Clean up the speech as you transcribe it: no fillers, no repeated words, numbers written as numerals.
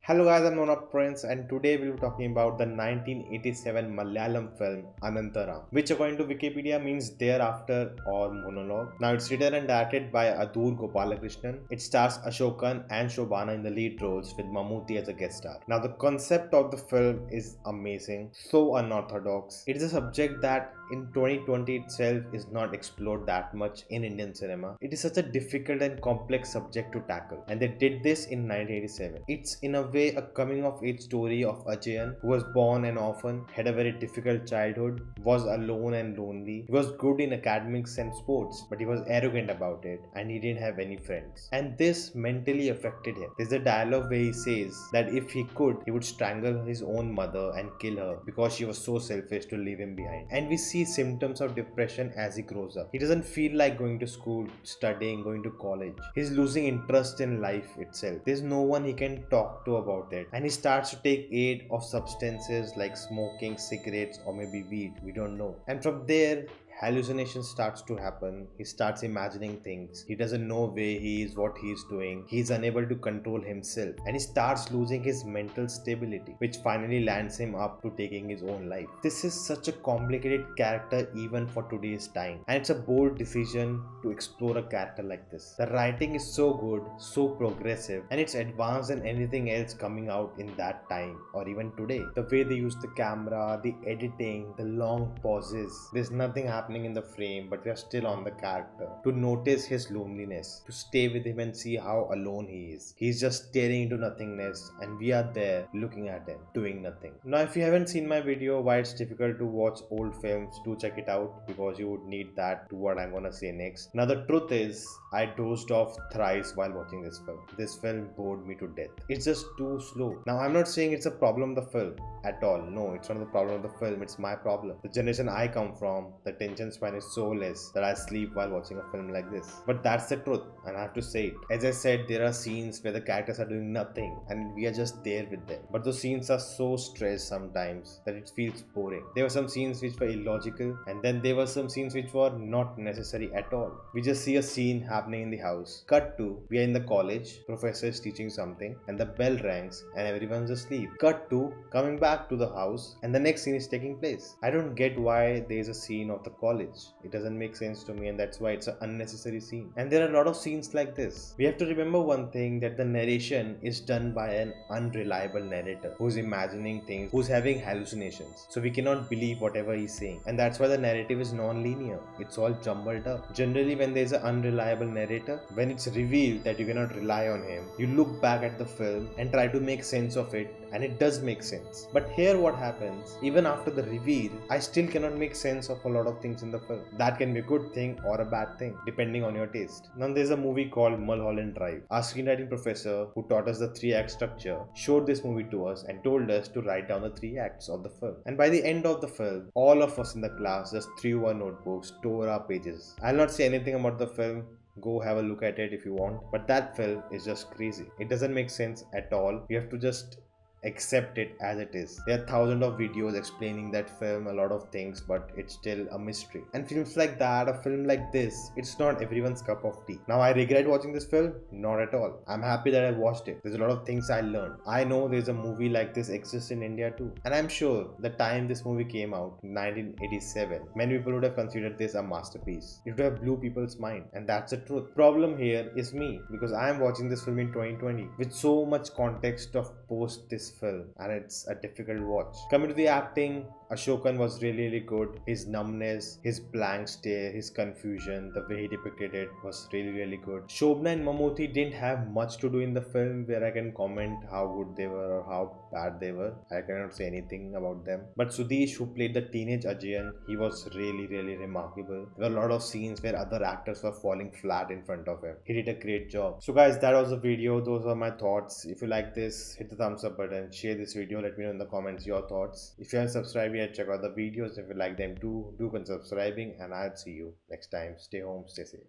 Hello guys, I'm Nona Prince and today we'll be talking about the 1987 Malayalam film Anantaram, which according to Wikipedia means thereafter or monologue. Now it's written and directed by Adoor Gopalakrishnan. It stars Ashokan and Shobhana in the lead roles with Mammootty as a guest star. Now the concept of the film is amazing, so unorthodox. It is a subject that in 2020 itself is not explored that much in Indian cinema. It is such a difficult and complex subject to tackle, and they did this in 1987. It's in a way a coming of age story of Ajayan, who was born an orphan, had a very difficult childhood, was alone and lonely. He was good in academics and sports, but he was arrogant about it and he didn't have any friends. And this mentally affected him. There's a dialogue where he says that if he could, he would strangle his own mother and kill her because she was so selfish to leave him behind. And we see symptoms of depression as he grows up. He doesn't feel like going to school, studying, going to college. He's losing interest in life itself. There's no one he can talk to about it. And he starts to take aid of substances like smoking, cigarettes, or maybe weed. We don't know. And from there, hallucination starts to happen. He starts imagining things. He doesn't know where he is, what he is doing. He's unable to control himself and he starts losing his mental stability, which finally lands him up to taking his own life. This is such a complicated character even for today's time, and it's a bold decision to explore a character like this. The writing is so good, so progressive, and it's advanced than anything else coming out in that time or even today. The way they use the camera, the editing, the long pauses, there's nothing happening in the frame, but we are still on the character. To notice his loneliness, to stay with him and see how alone he is. He's just staring into nothingness, and we are there looking at him, doing nothing. Now, if you haven't seen my video, why it's difficult to watch old films, do check it out because you would need that to what I'm gonna say next. Now, the truth is, I dozed off thrice while watching this film. This film bored me to death. It's just too slow. Now, I'm not saying it's a problem of the film at all. No, it's not the problem of the film, it's my problem. The generation I come from, the attention span is so less that I sleep while watching a film like this. But that's the truth, and I have to say it. As I said, there are scenes where the characters are doing nothing and we are just there with them. But those scenes are so stressed sometimes that it feels boring. There were some scenes which were illogical, and then there were some scenes which were not necessary at all. We just see a scene happening in the house. Cut to, we are in the college, professor is teaching something, and the bell rings and everyone's asleep. Cut to, coming back to the house, and the next scene is taking place. I don't get why there is a scene of the college. It doesn't make sense to me, and that's why it's an unnecessary scene. And there are a lot of scenes like this. We have to remember one thing, that the narration is done by an unreliable narrator who's imagining things, who's having hallucinations. So we cannot believe whatever he's saying. And that's why the narrative is non-linear. It's all jumbled up. Generally, when there's an unreliable narrator, when it's revealed that you cannot rely on him, you look back at the film and try to make sense of it, and it does make sense. But here what happens, even after the reveal, I still cannot make sense of a lot of things in the film. That can be a good thing or a bad thing, depending on your taste. Now there's a movie called Mulholland Drive. Our screenwriting professor, who taught us the 3-act structure, showed this movie to us and told us to write down the 3 acts of the film. And by the end of the film, all of us in the class just threw our notebooks, tore our pages. I'll not say anything about the film. Go have a look at it if you want. But that film is just crazy. It doesn't make sense at all. You have to just accept it as it is. There are thousands of videos explaining that film, a lot of things, but it's still a mystery. And films like that, a film like this, it's not everyone's cup of tea. Now I regret watching this film? Not at all. I'm happy that I watched it. There's a lot of things I learned. I know there's a movie like this exists in India too. And I'm sure the time this movie came out, 1987, many people would have considered this a masterpiece. It would have blew people's mind. And that's the truth. Problem here is me, because I am watching this film in 2020 with so much context of post this film, and it's a difficult watch. Coming to the acting, Ashokan was really good. His numbness, his blank stare, his confusion, the way he depicted it was really good. Shobhana and Mammootty didn't have much to do in the film where I can comment how good they were or how bad they were. I cannot say anything about them. But Sudesh, who played the teenage Ajayan, he was really remarkable. There were a lot of scenes where other actors were falling flat in front of him. He did a great job. So guys, that was the video. Those are my thoughts. If you like this, hit the thumbs up button, share this video, let me know in the comments your thoughts. If you haven't subscribed yet, check out the videos. If you like them too, do consider subscribing, and I'll see you next time. Stay home, stay safe.